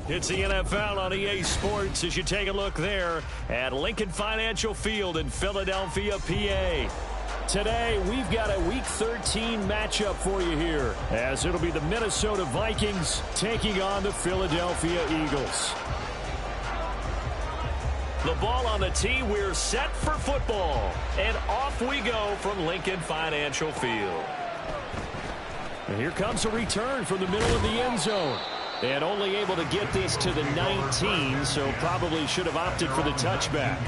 It's the NFL on EA Sports as you take a look there at Lincoln Financial Field in Philadelphia, PA. Today, we've got a Week 13 matchup for you here, as it'll be the Minnesota Vikings taking on the Philadelphia Eagles. The ball on the tee, we're set for football. And off we go from Lincoln Financial Field. And here comes a return from the middle of the end zone. And only able to get this to the 19, so probably should have opted for the touchback.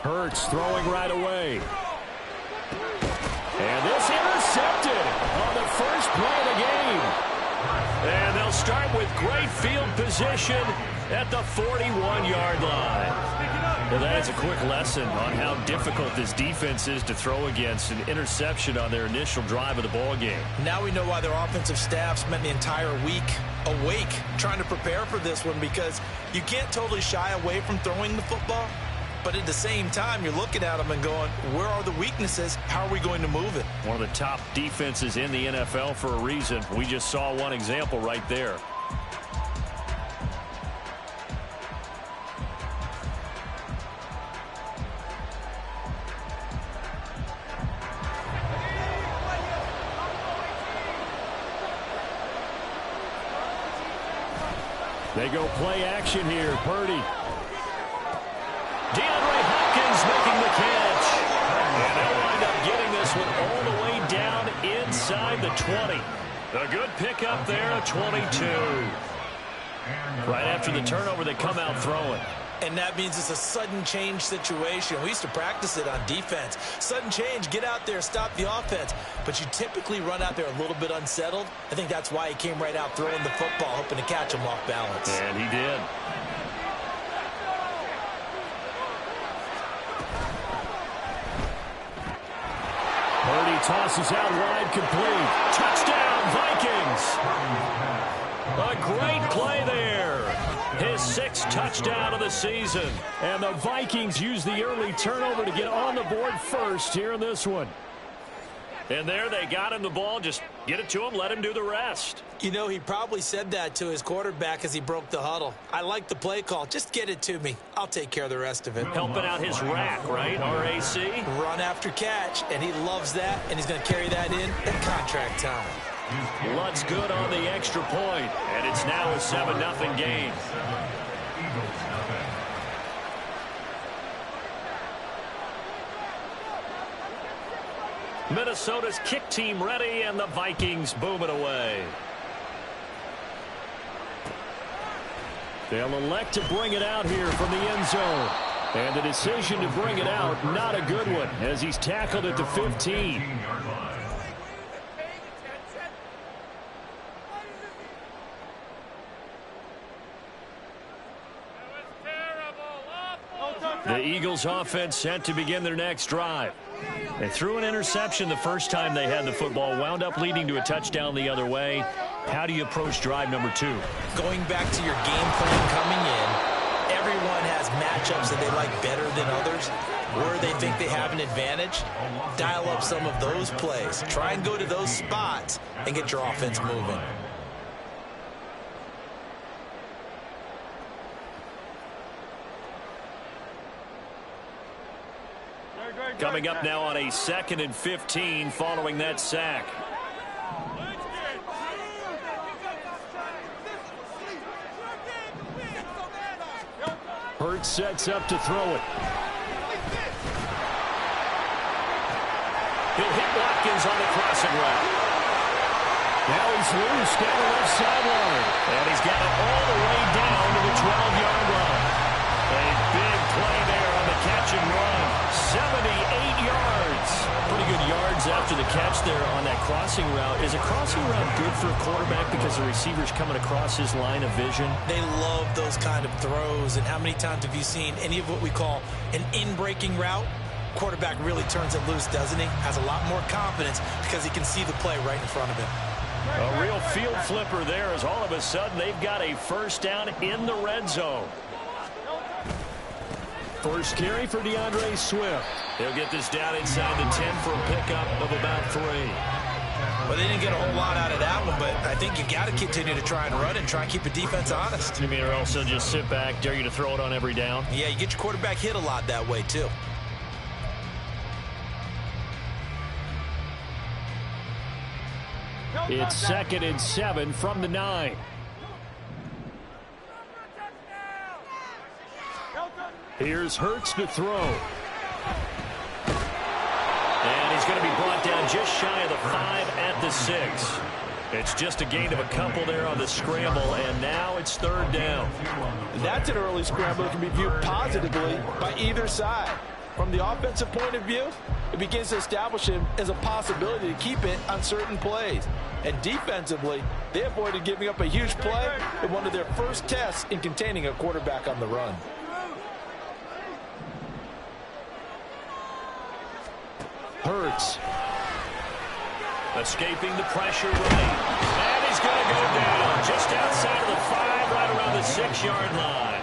Hurts throwing right away. And this intercepted on the first play of the game. And they'll start with great field position at the 41-yard line. Well, that is a quick lesson on how difficult this defense is to throw against. An interception on their initial drive of the ball game. Now we know why their offensive staff spent the entire week awake trying to prepare for this one, because you can't totally shy away from throwing the football. But at the same time, you're looking at them and going, where are the weaknesses? How are we going to move it? One of the top defenses in the NFL for a reason. We just saw one example right there. They go play action here. Purdy. DeAndre Hopkins making the catch. And they'll wind up getting this one all the way down inside the 20. A good pickup there, a 22. Right after the turnover, they come out throwing. And that means it's a sudden change situation. We used to practice it on defense. Sudden change, get out there, stop the offense. But you typically run out there a little bit unsettled. I think that's why he came right out throwing the football, hoping to catch him off balance. And he did. Purdy tosses out wide, complete. Touchdown, Vikings. A great play there. His 6th touchdown of the season. And the Vikings use the early turnover to get on the board first here in this one. And there they got him the ball. Just get it to him, let him do the rest. You know, he probably said that to his quarterback as he broke the huddle. I like the play call. Just get it to me. I'll take care of the rest of it. Helping out his rack, right? RAC. Run after catch, and he loves that, and he's going to carry that in at contract time. Ludd's good on the extra point, and it's now a 7-0 game. Minnesota's kick team ready, and the Vikings boom it away. They'll elect to bring it out here from the end zone. And the decision to bring it out, not a good one, as he's tackled at the 15. The Eagles offense set to begin their next drive. They threw an interception the first time they had the football, wound up leading to a touchdown the other way. How do you approach drive number 2? Going back to your game plan coming in, everyone has matchups that they like better than others, where they think they have an advantage. Dial up some of those plays. Try and go to those spots and get your offense moving. Coming up now on a 2nd and 15 following that sack. Hurts sets up to throw it. He'll hit Watkins on the crossing route. Now he's loose down the left sideline. And he's got it all the way down to the 12-yard line. A big play there on the catch and run. 78 yards. Pretty good yards after the catch there on that crossing route. Is a crossing route good for a quarterback because the receiver's coming across his line of vision? They love those kind of throws. And how many times have you seen any of what we call an in-breaking route? Quarterback really turns it loose, doesn't he? Has a lot more confidence because he can see the play right in front of him. A real field flipper there as all of a sudden they've got a first down in the red zone. First carry for DeAndre Swift. He'll get this down inside the 10 for a pickup of about 3. Well, they didn't get a whole lot out of that one, but I think you got to continue to try and run and try and keep the defense honest. You mean, or also just sit back, dare you to throw it on every down? Yeah, you get your quarterback hit a lot that way, too. It's 2nd and 7 from the 9. Here's Hurts to throw. And he's going to be brought down just shy of the 5 at the 6. It's just a gain of a couple there on the scramble, and now it's 3rd down. That's an early scramble that can be viewed positively by either side. From the offensive point of view, it begins to establish him as a possibility to keep it on certain plays. And defensively, they avoided giving up a huge play in one of their first tests in containing a quarterback on the run. Hurts. Escaping the pressure right. And he's going to go down just outside of the 5, right around the 6-yard line.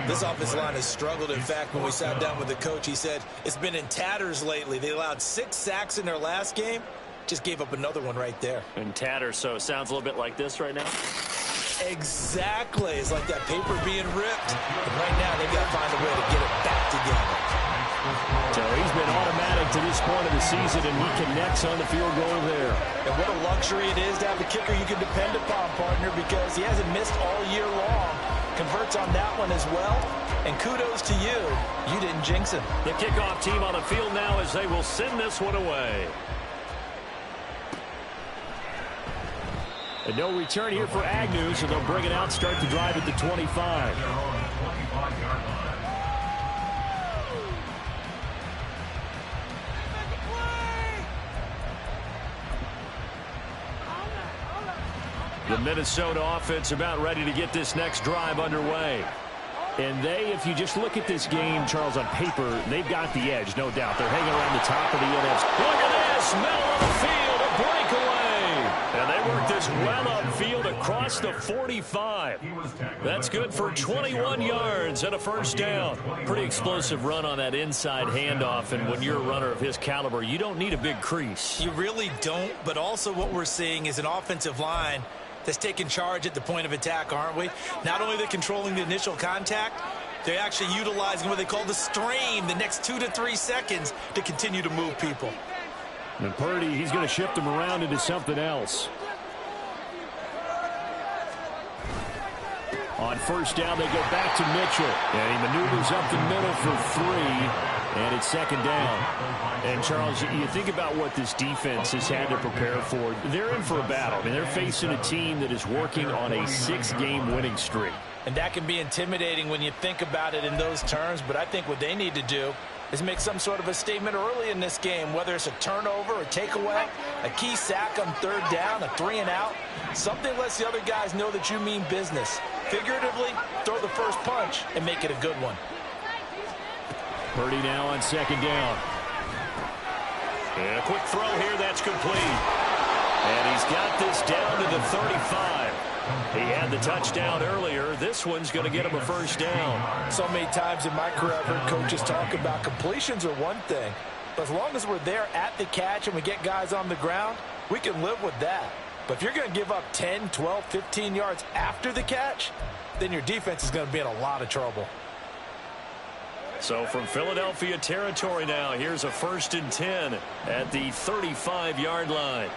This offensive line has struggled. In fact, when we sat down with the coach, he said it's been in tatters lately. They allowed 6 sacks in their last game. Just gave up another one right there. In tatters, so it sounds a little bit like this right now. Exactly. It's like that paper being ripped. And right now, they've got to find a way to get it back together. So he's been automatic to this point of the season, and he connects on the field goal there. And what a luxury it is to have a kicker you can depend upon, partner, because he hasn't missed all year long. Converts on that one as well. And kudos to you. You didn't jinx him. The kickoff team on the field now as they will send this one away. And no return here for Agnew, so they'll bring it out, start the drive at the 25. The Minnesota offense about ready to get this next drive underway. And they, if you just look at this game, Charles, on paper, they've got the edge, no doubt. They're hanging around the top of the NFC. Look at this, middle of the field, a breakaway. And they work this well upfield across the 45. That's good for 21 yards and a first down. Pretty explosive run on that inside handoff, and when you're a runner of his caliber, you don't need a big crease. You really don't, but also what we're seeing is an offensive line that's taking charge at the point of attack, aren't we? Not only are they controlling the initial contact, they're actually utilizing what they call the strain, the next 2 to 3 seconds, to continue to move people. And Purdy, he's going to shift them around into something else. On first down, they go back to Mitchell. And he maneuvers up the middle for 3. And it's 2nd down. And, Charles, you think about what this defense has had to prepare for. They're in for a battle. I mean, they're facing a team that is working on a 6-game winning streak. And that can be intimidating when you think about it in those terms. But I think what they need to do is make some sort of a statement early in this game, whether it's a turnover, a takeaway, a key sack on 3rd down, a 3-and-out. Something lets the other guys know that you mean business. Figuratively, throw the first punch and make it a good one. Purdy now on 2nd down. And a quick throw here, that's complete. And he's got this down to the 35. He had the touchdown earlier. This one's going to get him a first down. So many times in my career, I've heard coaches talk about completions are one thing. But as long as we're there at the catch and we get guys on the ground, we can live with that. But if you're going to give up 10, 12, 15 yards after the catch, then your defense is going to be in a lot of trouble. So from Philadelphia territory now, here's a 1st and 10 at the 35-yard line.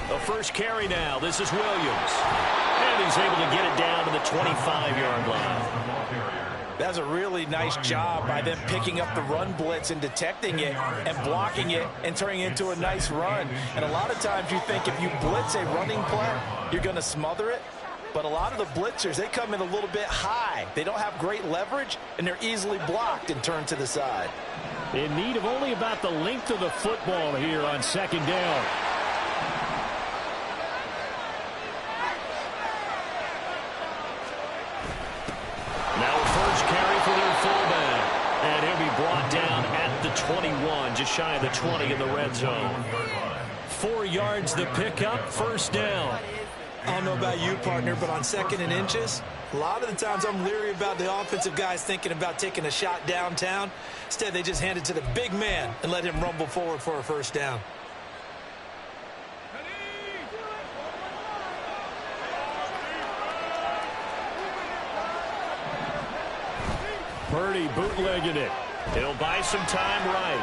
The first carry now. This is Williams. And he's able to get it down to the 25-yard line. That's a really nice job by them picking up the run blitz and detecting it and blocking it and turning it into a nice run. And a lot of times you think if you blitz a running play, you're going to smother it. But a lot of the blitzers, they come in a little bit high. They don't have great leverage, and they're easily blocked and turned to the side. In need of only about the length of the football here on 2nd down. Now a first carry for their fullback. And he'll be brought down at the 21, just shy of the 20 in the red zone. 4 yards the pickup, first down. I don't know about you, partner, but on 2nd and inches, a lot of the times I'm leery about the offensive guys thinking about taking a shot downtown. Instead, they just hand it to the big man and let him rumble forward for a first down. Purdy bootlegging it. He'll buy some time right.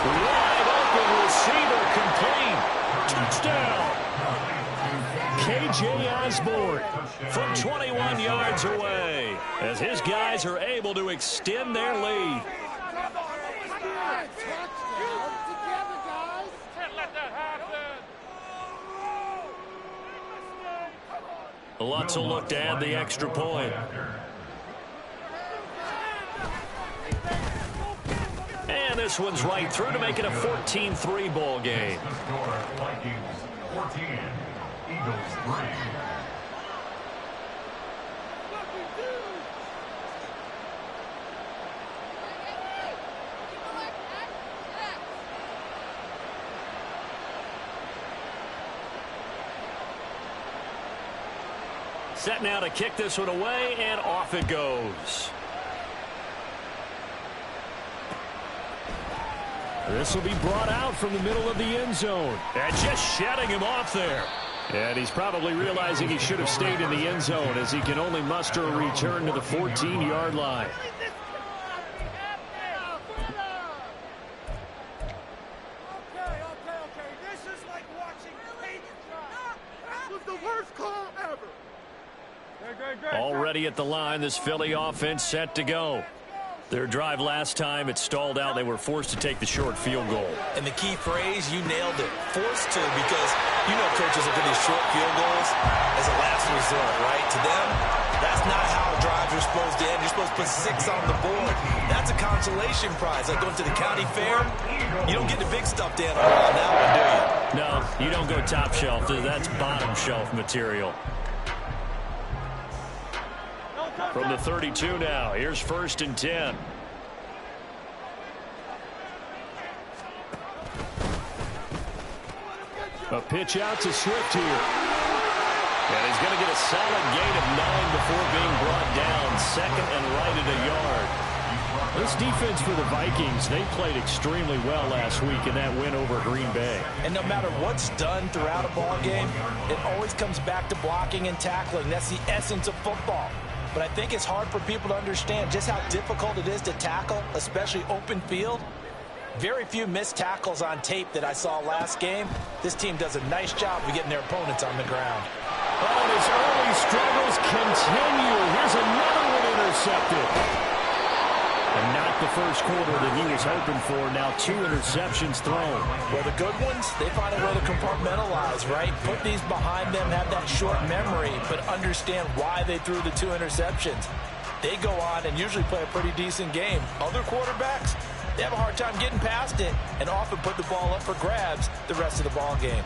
Wide open receiver complete. Touchdown. K.J. Osborne from 21 yards away as his guys are able to extend their lead. Lutz will look to add the extra point. And this one's right through to make it a 14-3 ball game. Vikings 14, Eagles 3. Set now to kick this one away, and off it goes. This will be brought out from the middle of the end zone. And just shutting him off there. And he's probably realizing he should have stayed in the end zone as he can only muster a return to the 14-yard line. This is like watching paint dry. That was the worst call ever. Already at the line, this Philly offense set to go. Their drive last time, it stalled out. They were forced to take the short field goal. And the key phrase, you nailed it. Forced to, because you know coaches look at these short field goals as a last resort, right? To them, that's not how drives are supposed to end. You're supposed to put 6 on the board. That's a consolation prize. Like going to the county fair, you don't get the big stuffed animal on that one, do you? No, you don't go top shelf. That's bottom shelf material. From the 32 now, here's 1st and 10. A pitch out to Swift here. And he's going to get a solid gain of 9 before being brought down. 2nd and right at a yard. This defense for the Vikings, they played extremely well last week in that win over Green Bay. And no matter what's done throughout a ball game, it always comes back to blocking and tackling. That's the essence of football. But I think it's hard for people to understand just how difficult it is to tackle, especially open field. Very few missed tackles on tape that I saw last game. This team does a nice job of getting their opponents on the ground. Oh, and his early struggles continue. Here's another one intercepted. And not the first quarter that he was hoping for. Now 2 interceptions thrown. Well, the good ones, they find a way to compartmentalize, right? Put these behind them, have that short memory, but understand why they threw the 2 interceptions. They go on and usually play a pretty decent game. Other quarterbacks, they have a hard time getting past it and often put the ball up for grabs the rest of the ball game.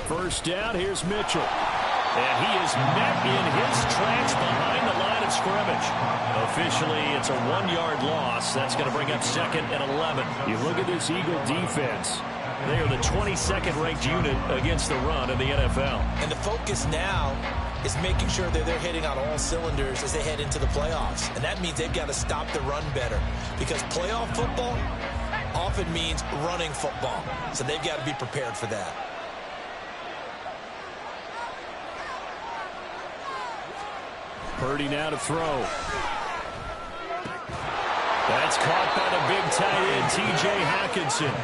First down, here's Mitchell. And he is met in his tracks behind the line of scrimmage. Officially, it's a 1-yard loss. That's going to bring up 2nd and 11. You look at this Eagle defense. They are the 22nd ranked unit against the run in the NFL. And the focus now is making sure that they're hitting on all cylinders as they head into the playoffs. And that means they've got to stop the run better. Because playoff football often means running football. So they've got to be prepared for that. Purdy now to throw. That's caught by the big tight end, T.J. Hockenson.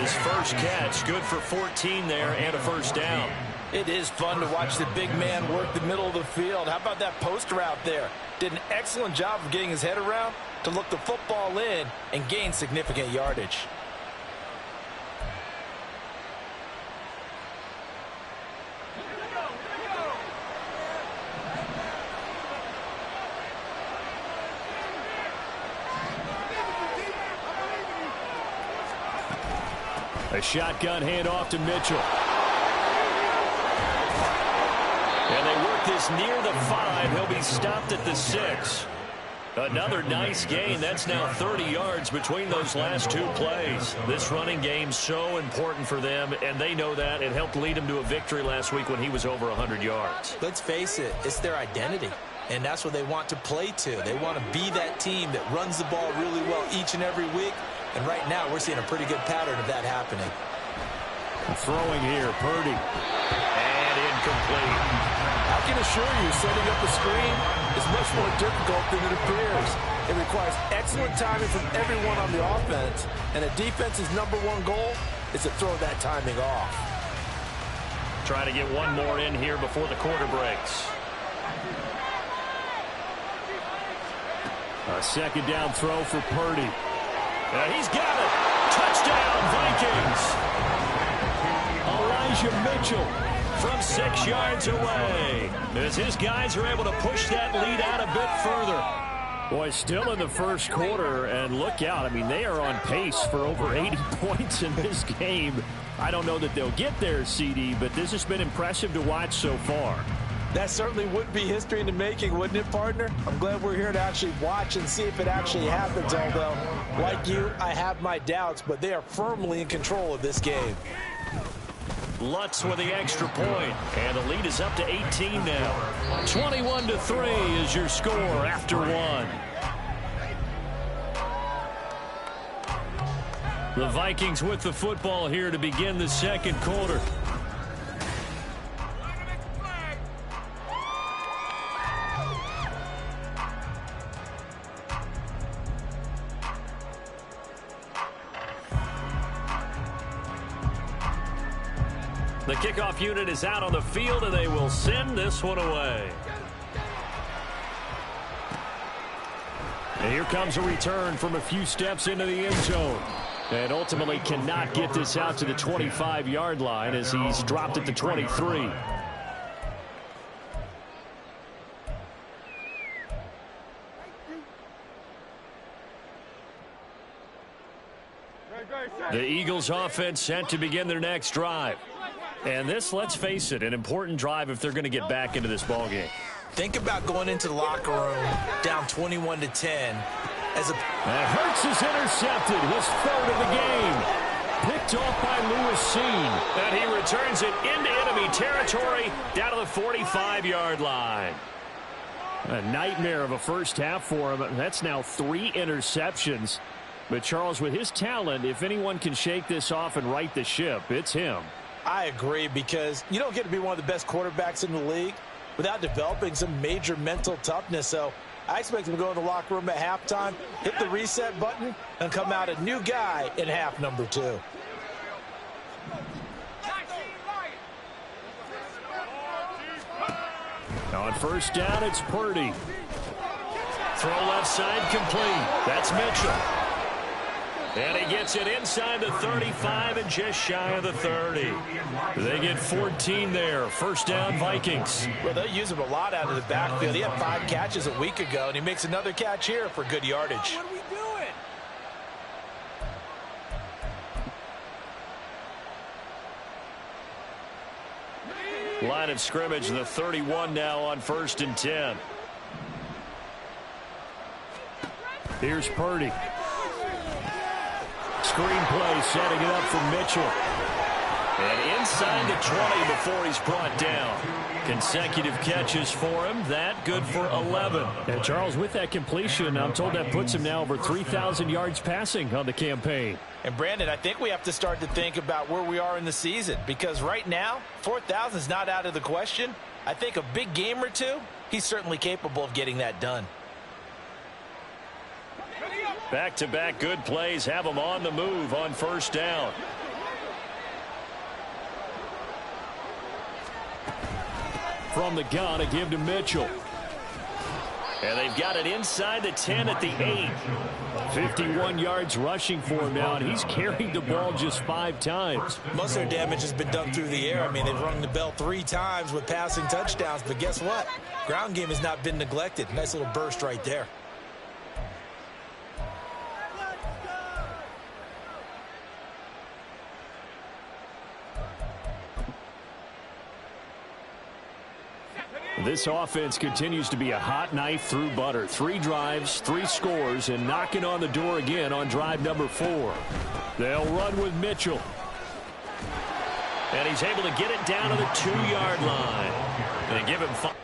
His first catch, good for 14 there and a first down. It is fun to watch the big man work the middle of the field. How about that post route there? Did an excellent job of getting his head around to look the football in and gain significant yardage. A shotgun handoff to Mitchell. And they work this near the 5. He'll be stopped at the 6. Another nice gain. That's now 30 yards between those last two plays. This running game so important for them, and they know that. It helped lead them to a victory last week when he was over 100 yards. Let's face it, it's their identity, and that's what they want to play to. They want to be that team that runs the ball really well each and every week, and right now we're seeing a pretty good pattern of that happening. Throwing here, Purdy. And incomplete. I can assure you, setting up a screen is much more difficult than it appears. It requires excellent timing from everyone on the offense, and a defense's #1 goal is to throw that timing off. Trying to get one more in here before the quarter breaks. A second down throw for Purdy. He's got it. Touchdown, Vikings. Elijah Mitchell from 6 yards away, as his guys are able to push that lead out a bit further. Boy, still in the first quarter, and look out. I mean, they are on pace for over 80 points in this game. I don't know that they'll get there, CD, but this has been impressive to watch so far. That certainly would be history in the making, wouldn't it, partner? I'm glad we're here to actually watch and see if it actually happens, although, like you, I have my doubts, but they are firmly in control of this game. Lutz with the extra point, and the lead is up to 18 now. 21-3 is your score after one. The Vikings with the football here to begin the second quarter. The kickoff unit is out on the field, and they will send this one away. And here comes a return from a few steps into the end zone. And ultimately cannot get this out to the 25-yard line as he's dropped at the 23. The Eagles offense set to begin their next drive. And this, let's face it, an important drive if they're going to get back into this ballgame. Think about going into the locker room down 21-10. And Hurts is intercepted, his third of the game. Picked off by Lewis Seen. And he returns it into enemy territory down to the 45-yard line. A nightmare of a first half for him. That's now 3 interceptions. But Charles, with his talent, if anyone can shake this off and right the ship, it's him. I agree, because you don't get to be one of the best quarterbacks in the league without developing some major mental toughness. So I expect him to go in the locker room at halftime, hit the reset button, and come out a new guy in half number 2. Now on first down, it's Purdy. Throw left side complete. That's Mitchell. And he gets it inside the 35 and just shy of the 30. They get 14 there. First down, Vikings. Well, they'll use him a lot out of the backfield. He had 5 catches a week ago, and he makes another catch here for good yardage. What are we doing? Line of scrimmage, the 31 now on 1st and 10. Here's Purdy. Screen play, setting it up for Mitchell. And inside the 20 before he's brought down. Consecutive catches for him. That good for 11. And Charles, with that completion, I'm told that puts him now over 3,000 yards passing on the campaign. And Brandon, I think we have to start to think about where we are in the season, because right now, 4,000 is not out of the question. I think a big game or two, he's certainly capable of getting that done. Back-to-back good plays have him on the move on first down. From the gun, a give to Mitchell. And they've got it inside the 10 at the 8. 51 yards rushing for him now, and he's carried the ball just 5 times. Most of their damage has been done through the air. I mean, they've rung the bell 3 times with passing touchdowns, but guess what? Ground game has not been neglected. Nice little burst right there. This offense continues to be a hot knife through butter. 3 drives, 3 scores, and knocking on the door again on drive number 4. They'll run with Mitchell. And he's able to get it down to the 2-yard line. They give him 5.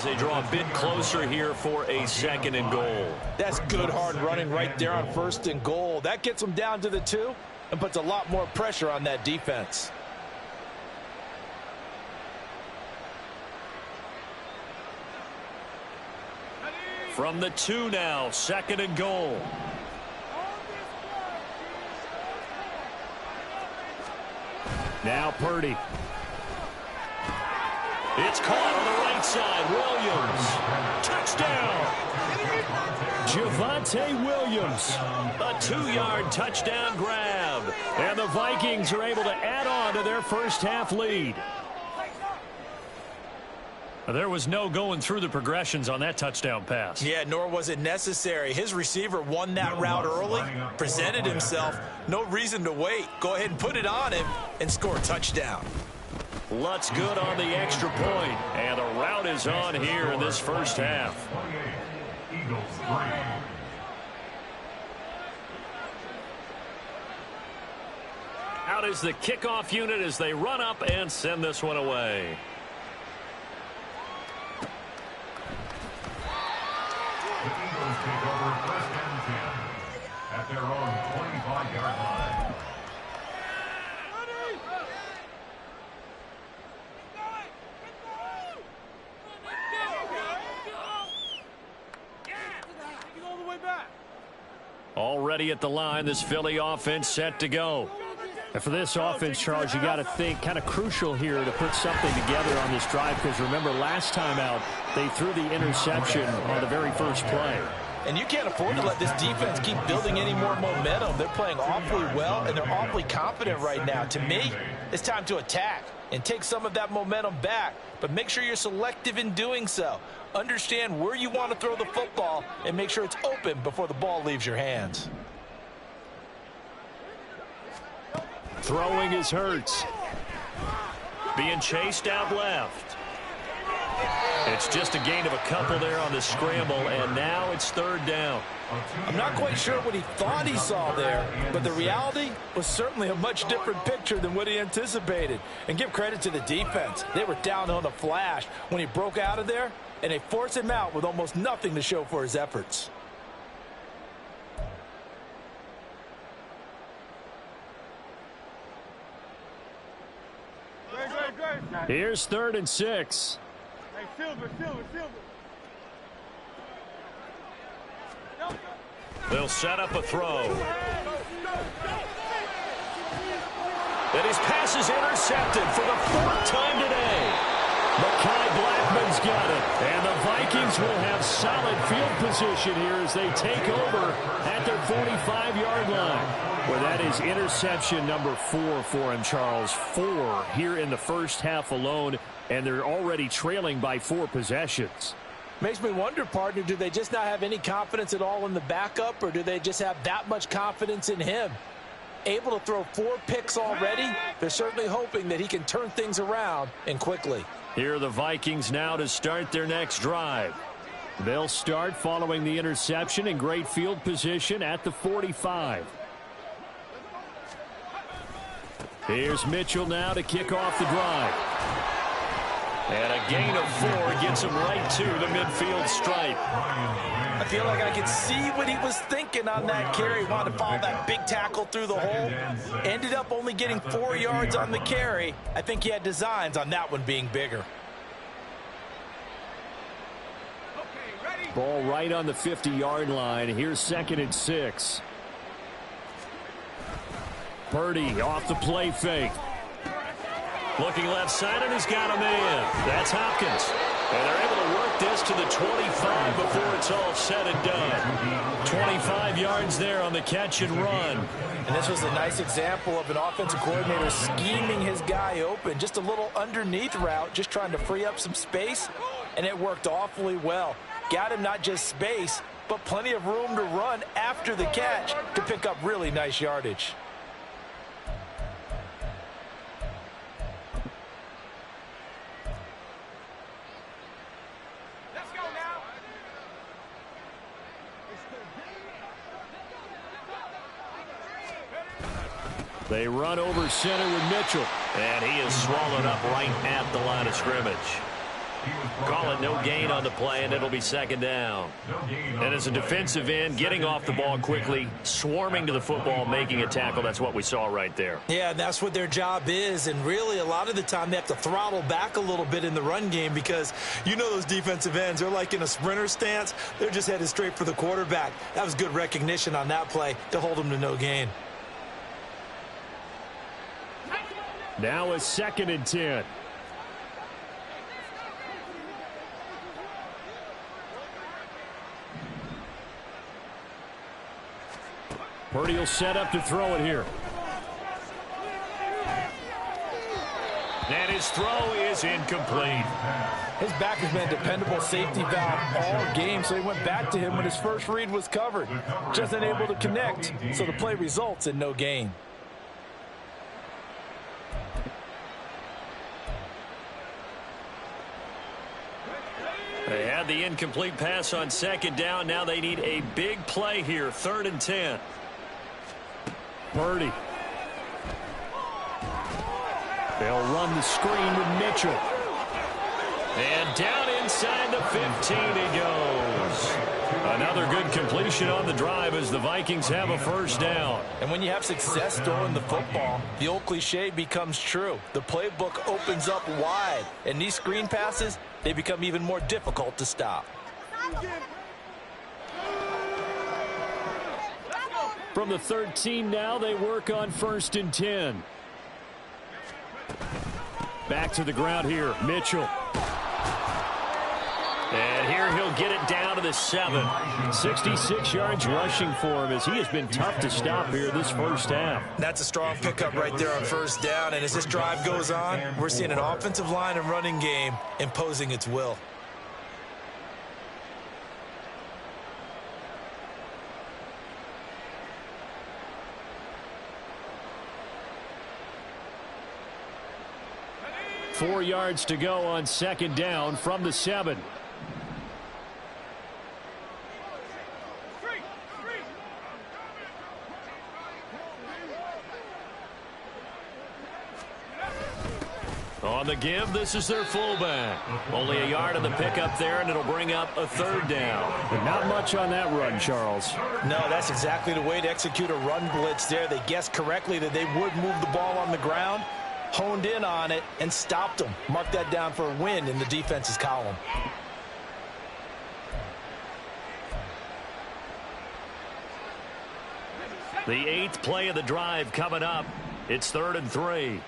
They draw a bit closer here for a 2nd and goal. That's good hard running right there on 1st and goal. That gets them down to the 2 and puts a lot more pressure on that defense. From the 2 now, 2nd and goal. Now Purdy. It's caught on the right side. Williams. Touchdown. Javonte Williams. A 2-yard touchdown grab. And the Vikings are able to add on to their first half lead. There was no going through the progressions on that touchdown pass. Yeah, nor was it necessary. His receiver won that route early, presented himself. No reason to wait. Go ahead and put it on him and score a touchdown. Lutz good on the extra point. And the route is on here in this first half. Eagles 3. Out is the kickoff unit as they run up and send this one away. The Eagles take over 1st and 10 at their own 25-yard line. Already at the line, this Philly offense set to go. And for this offense, Charles, you got to think kind of crucial here to put something together on this drive, because remember last time out they threw the interception on the very first play. And you can't afford to let this defense keep building any more momentum. They're playing awfully well, and they're awfully confident right now. To me, it's time to attack and take some of that momentum back. But make sure you're selective in doing so. Understand where you want to throw the football and make sure it's open before the ball leaves your hands. Throwing is Hurts. Being chased out left. It's just a gain of a couple there on the scramble, and now it's 3rd down. I'm not quite sure what he thought he saw there, but the reality was certainly a much different picture than what he anticipated. And give credit to the defense. They were down on the flash when he broke out of there, and they forced him out with almost nothing to show for his efforts. Here's 3rd and 6. Hey, Silver. They'll set up a throw. And his pass is intercepted for the 4th time today. Mekhi Blackman's got it. And the Vikings will have solid field position here as they take over at their 45-yard line. Well, that is interception number 4 for him, Charles. 4 here in the first half alone, and they're already trailing by 4 possessions. Makes me wonder, partner, do they just not have any confidence at all in the backup, or do they just have that much confidence in him? Able to throw 4 picks already, they're certainly hoping that he can turn things around and quickly. Here are the Vikings now to start their next drive. They'll start following the interception in great field position at the 45. Here's Mitchell now to kick off the drive. And a gain of 4 gets him right to the midfield stripe. I feel like I could see what he was thinking on that carry. Wanted to follow that big tackle through the hole. Ended up only getting 4 yards on the carry. I think he had designs on that one being bigger. Ball right on the 50-yard line. Here's 2nd and 6. Purdy off the play fake. Looking left side, and he's got a man. That's Hopkins. And they're able to work this to the 25 before it's all said and done. 25 yards there on the catch and run. And this was a nice example of an offensive coordinator scheming his guy open. Just a little underneath route, just trying to free up some space, and it worked awfully well. Got him not just space, but plenty of room to run after the catch to pick up really nice yardage. They run over center with Mitchell. And he is swallowed up right at the line of scrimmage. Call it no gain on the play, and it'll be second down. And as a defensive end, getting off the ball quickly, swarming to the football, making a tackle, that's what we saw right there. Yeah, that's what their job is, and really a lot of the time they have to throttle back a little bit in the run game because you know those defensive ends, they're like in a sprinter stance. They're just headed straight for the quarterback. That was good recognition on that play to hold them to no gain. Now a 2nd and 10. Purdy will set up to throw it here. And his throw is incomplete. His back has been a dependable safety valve all game, so he went back to him when his first read was covered. Just unable to connect, so the play results in no gain. They had the incomplete pass on 2nd down. Now they need a big play here. 3rd and 10. Purdy. They'll run the screen with Mitchell. And down inside the 15 he goes. Another good completion on the drive as the Vikings have a 1st down. And when you have success throwing the football, the old cliche becomes true. The playbook opens up wide, and these screen passes, they become even more difficult to stop. From the 13 now, they work on 1st and 10. Back to the ground here, Mitchell. And here he'll get it down to the 7. 66 yards rushing for him as he has been tough to stop here this first half. That's a strong pickup right there on 1st down. And as this drive goes on, we're seeing an offensive line and running game imposing its will. Four yards to go on 2nd down from the 7. On the give, this is their fullback. Only a yard on the pickup there, and it'll bring up a 3rd down. But not much on that run, Charles. No, that's exactly the way to execute a run blitz there. They guessed correctly that they would move the ball on the ground, honed in on it, and stopped them. Mark that down for a win in the defense's column. The 8th play of the drive coming up. It's 3rd and 3.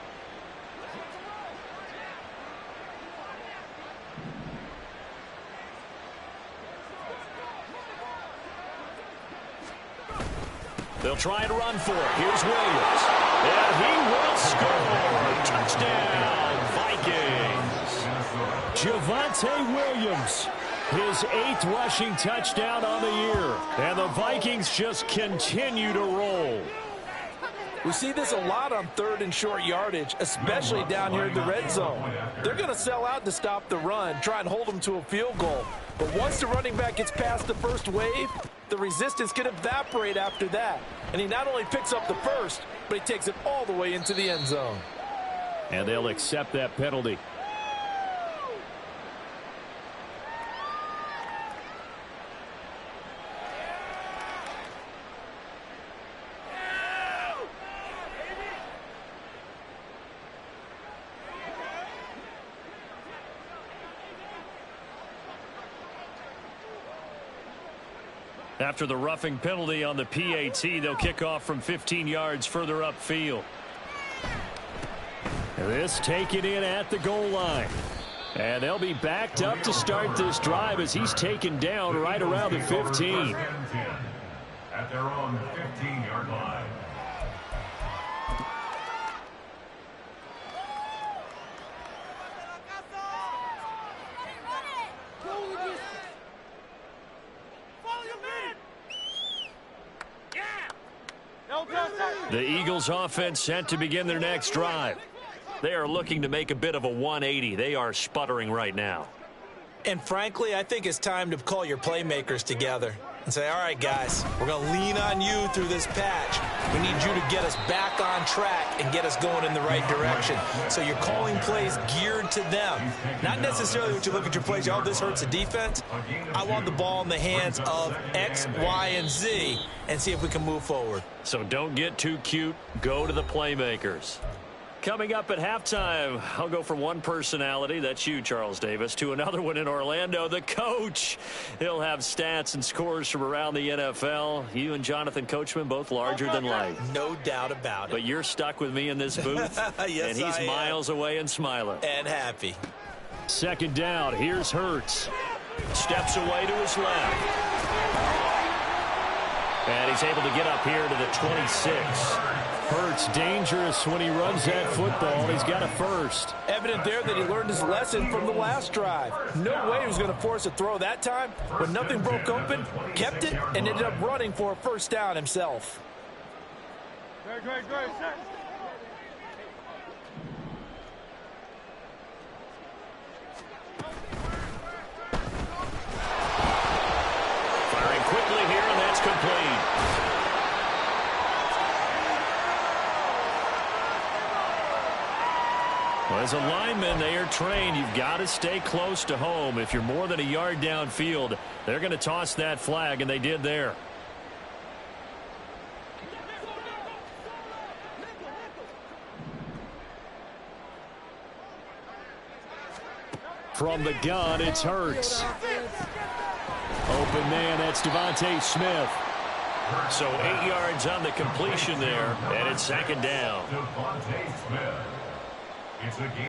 They'll try and run for it. Here's Williams. And he will score. Touchdown, Vikings. Javonte Williams, his 8th rushing touchdown on the year. And the Vikings just continue to roll. We see this a lot on 3rd and short yardage, especially down here in the red zone. They're going to sell out to stop the run, try and hold them to a field goal. But once the running back gets past the first wave, the resistance can evaporate after that. And he not only picks up the first, but he takes it all the way into the end zone. And they'll accept that penalty. After the roughing penalty on the PAT, they'll kick off from 15 yards further upfield. This taken in at the goal line. And they'll be backed up to start this drive as he's taken down right around the 15. At their own 15-yard line. The Eagles offense set to begin their next drive. They are looking to make a bit of a 180. They are sputtering right now. And frankly, I think it's time to call your playmakers together and say, all right, guys, we're going to lean on you through this patch. We need you to get us back on track and get us going in the right direction. So you're calling plays geared to them. Not necessarily when you look at your plays, oh, this hurts the defense. I want the ball in the hands of X, Y, and Z and see if we can move forward. So don't get too cute. Go to the playmakers. Coming up at halftime, I'll go from one personality, that's you, Charles Davis, to another one in Orlando, the coach. He'll have stats and scores from around the NFL. You and Jonathan Coachman, both larger than life. No doubt about it. But you're stuck with me in this booth, yes, and he's miles away and smiling. And happy. Second down, here's Hurts. Steps away to his left. And he's able to get up here to the 26. Hurts dangerous when he runs that football. He's got a first. Evident there that he learned his lesson from the last drive. No way he was going to force a throw that time. When nothing broke open, kept it, and ended up running for a first down himself. Great. Firing quickly here, and that's complete. Well, as a lineman, they are trained. You've got to stay close to home. If you're more than a yard downfield, they're going to toss that flag, and they did there. From the gun, it's Hurts. Open man, that's Devontae Smith. So 8 yards on the completion there, and it's second down. Devontae Smith. It's a game.